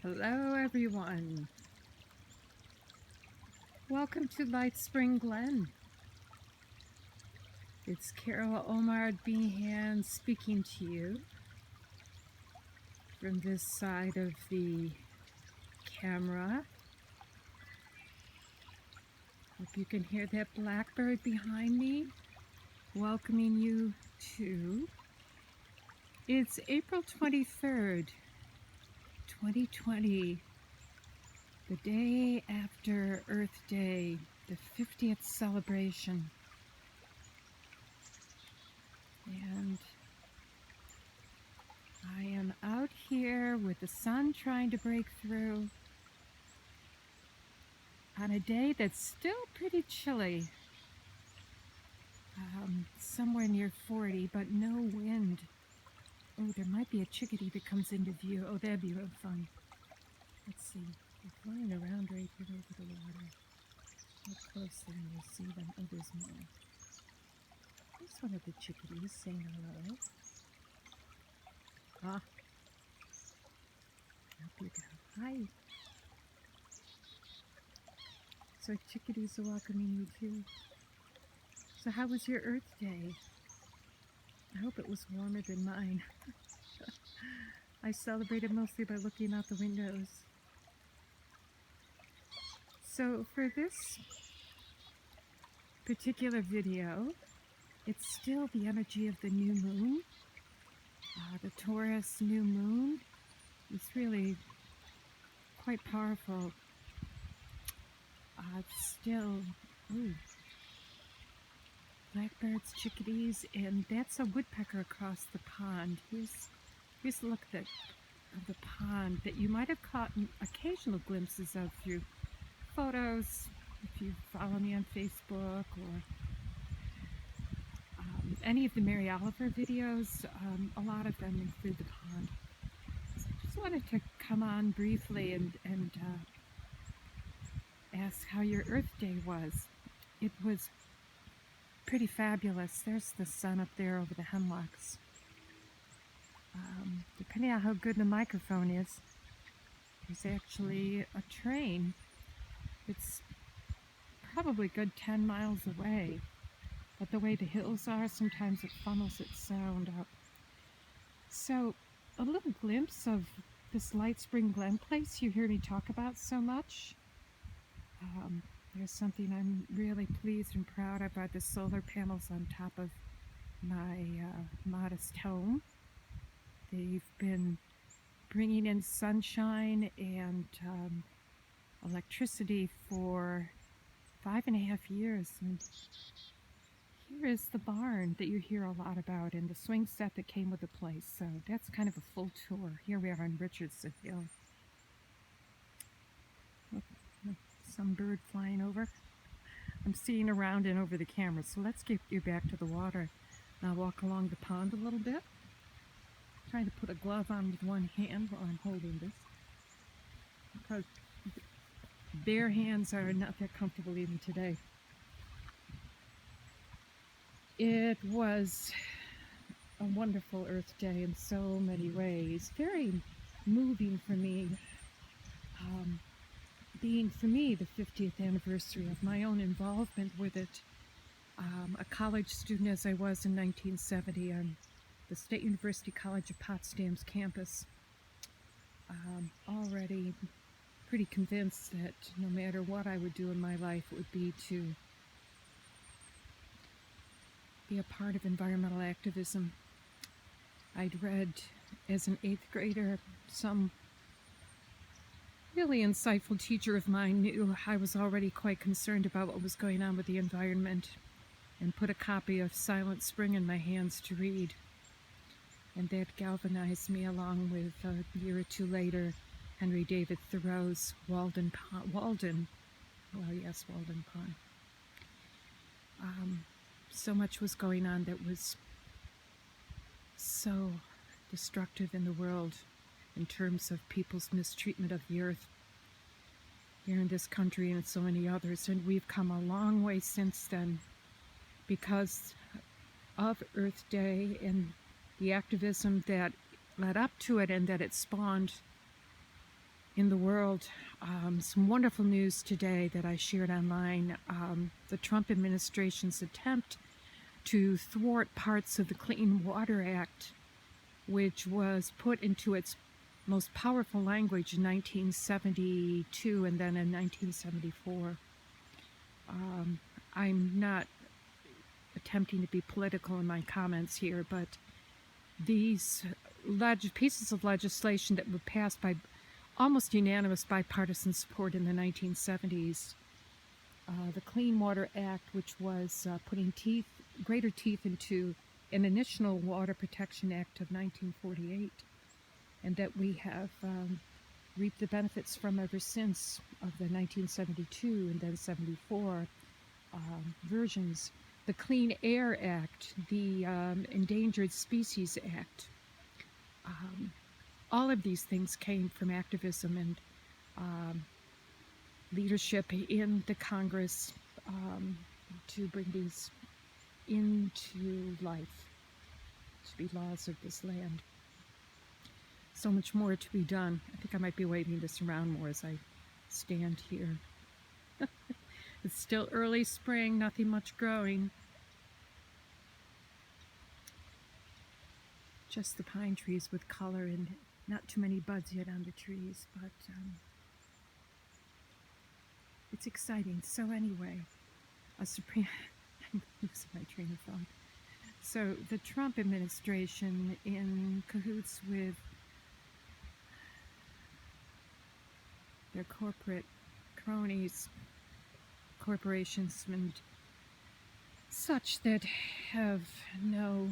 Hello everyone. Welcome to Lightspring, Glen. It's Carol Onward Behan speaking to you from this side of the camera. Hope you can hear that blackbird behind me welcoming you to. It's April 23rd, 2020. The day after Earth Day, the 50th celebration. And I am out here with the sun trying to break through on a day that's still pretty chilly. Somewhere near 40, but no wind. Oh, there might be a chickadee that comes into view. Oh, that'd be real fun. Let's see. They're flying around right here over the water. How close can you see them? Oh, there's more. There's one of the chickadees saying hello. Ah. Up you go. Hi. So chickadees are welcoming you too. So how was your Earth Day? I hope it was warmer than mine. I celebrated mostly by looking out the windows. So for this particular video, it's still the energy of the new moon. The Taurus new moon is really quite powerful. It's still, ooh, blackbirds, chickadees, and that's a woodpecker across the pond. Here's a look of the pond that you might have caught occasional glimpses of through photos, if you follow me on Facebook or any of the Mary Oliver videos. A lot of them include the pond. So I just wanted to come on briefly and ask how your Earth Day was. It was pretty fabulous. There's the sun up there over the hemlocks. Depending on how good the microphone is, there's actually a train. It's probably a good 10 miles away, but the way the hills are, sometimes it funnels its sound up. So a little glimpse of this Lightspring Glen place you hear me talk about so much. There's something I'm really pleased and proud of, are the solar panels on top of my modest home. They've been bringing in sunshine and electricity for 5.5 years, and here is the barn that you hear a lot about and the swing set that came with the place. So that's kind of a full tour. Here we are on Richardson Hill. Look, some bird flying over. I'm seeing around and over the camera, so let's get you back to the water. Now walk along the pond a little bit. I'm trying to put a glove on with one hand while I'm holding this, because bare hands are not that comfortable even today. It was a wonderful Earth Day in so many ways. Very moving for me. Being for me the 50th anniversary of my own involvement with it. A college student as I was in 1970 on the State University College of Potsdam's campus. Already pretty convinced that no matter what I would do in my life, it would be to be a part of environmental activism. I'd read as an 8th grader, some really insightful teacher of mine knew I was already quite concerned about what was going on with the environment, and put a copy of Silent Spring in my hands to read. And that galvanized me, along with a year or two later, Henry David Thoreau's Walden Pond. So much was going on that was so destructive in the world in terms of people's mistreatment of the earth here in this country and so many others. And we've come a long way since then because of Earth Day and the activism that led up to it and that it spawned. in the world. Some wonderful news today that I shared online. The Trump administration's attempt to thwart parts of the Clean Water Act, which was put into its most powerful language in 1972 and then in 1974. I'm not attempting to be political in my comments here, but these pieces of legislation that were passed by almost unanimous bipartisan support in the 1970s, the Clean Water Act, which was putting greater teeth into an initial Water Protection Act of 1948, and that we have reaped the benefits from ever since, of the 1972 and then 74 versions. The Clean Air Act, the Endangered Species Act. All of these things came from activism and leadership in the Congress to bring these into life, to be laws of this land. So much more to be done. I think I might be waving this around more as I stand here. It's still early spring, nothing much growing. Just the pine trees with color and not too many buds yet on the trees, but it's exciting. So anyway, I'm losing my train of thought. So the Trump administration, in cahoots with their corporate cronies, corporations and such that have no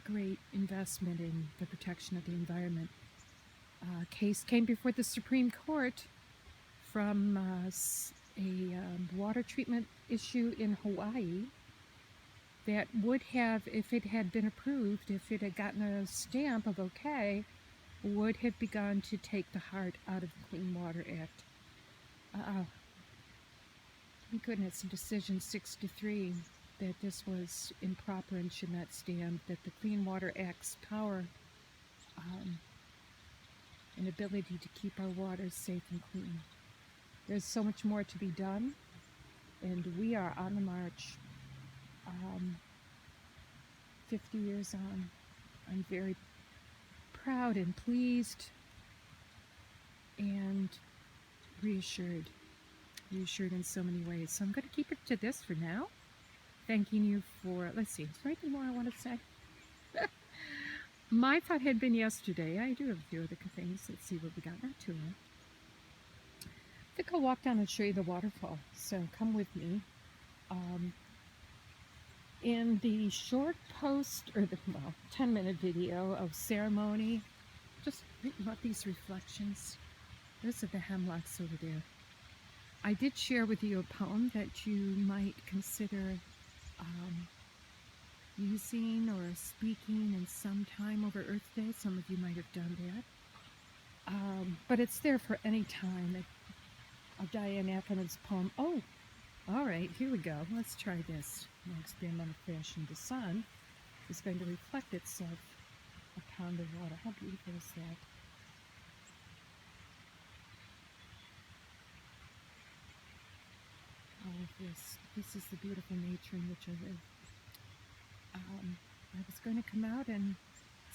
great investment in the protection of the environment. Case came before the Supreme Court from a water treatment issue in Hawaii that would have, if it had been approved, if it had gotten a stamp of okay, would have begun to take the heart out of the Clean Water Act. Thank goodness, decision 6-3 that this was improper and should not stand, that the Clean Water Act's power and ability to keep our waters safe and clean. There's so much more to be done, and we are on the march. 50 years on. I'm very proud and pleased and reassured in so many ways. So I'm going to keep it to this for now. Thanking you for, let's see, is there anything more I want to say? My thought had been yesterday. I do have a few other things. Let's see what we got. Not too long. I think I'll walk down and show you the waterfall. So come with me. In the short post, or the 10-minute video of ceremony, just about these reflections. Those are the hemlocks over there. I did share with you a poem that you might consider using or speaking in some time over Earth Day. Some of you might have done that. But it's there for any time. Of Diane Ackerman's poem. Oh, all right, here we go. Let's try this. In experimental fashion, the sun is going to reflect itself upon the water. How beautiful is that? All of this. This is the beautiful nature in which I live. I was going to come out and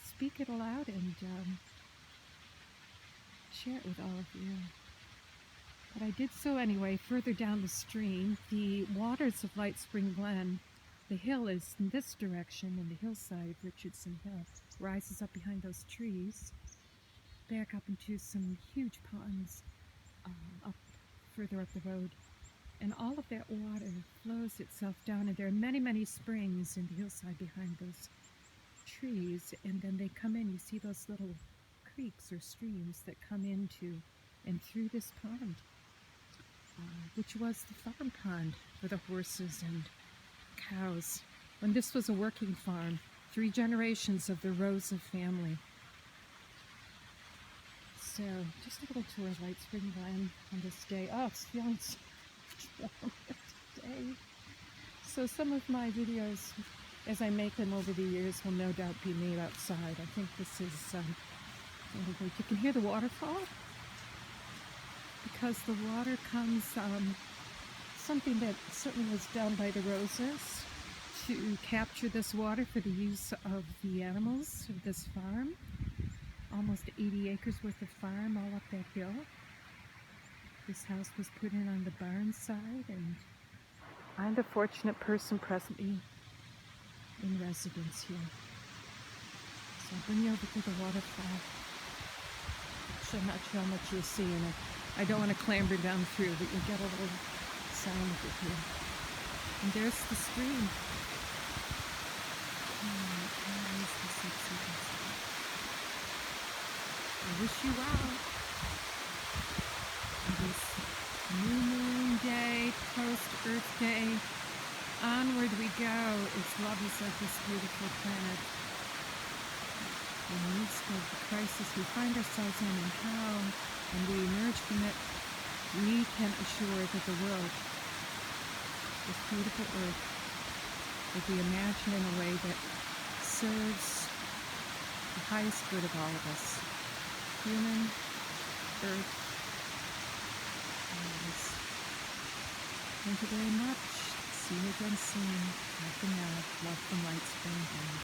speak it aloud and share it with all of you. But I did so anyway. Further down the stream, the waters of Lightspring Glen, the hill is in this direction, and the hillside of Richardson Hill rises up behind those trees, back up into some huge ponds further up the road. And all of that water flows itself down, and there are many, many springs in the hillside behind those trees, and then they come in. You see those little creeks or streams that come into and through this pond, which was the farm pond for the horses and cows. When this was a working farm, 3 generations of the Rosa family. So, just a little tour of Lightspring Glen on this day. Oh, it's feeling so warm today. So some of my videos, as I make them over the years, will no doubt be made outside. I think this is, you can hear the waterfall. because the water comes, something that certainly was done by the Roses to capture this water for the use of the animals of this farm. Almost 80 acres worth of farm all up that hill. This house was put in on the barn side, and I'm the fortunate person presently in residence here. So I'll bring you over to the waterfall. Actually, I'm not sure how much you'll see in it. I don't want to clamber down through, but you'll get a little sound of it here. And there's the stream. I wish you well. On this new moon day, post-Earth Day. Onward we go. It's love is like this beautiful planet. In the midst of the crisis we find ourselves in, and how, when we emerge from it, we can assure that the world, this beautiful Earth, will be imagined in a way that serves the highest good of all of us. Human, Earth, always. Thank you very much. See you again soon. Bye for now. Love from Lightspring.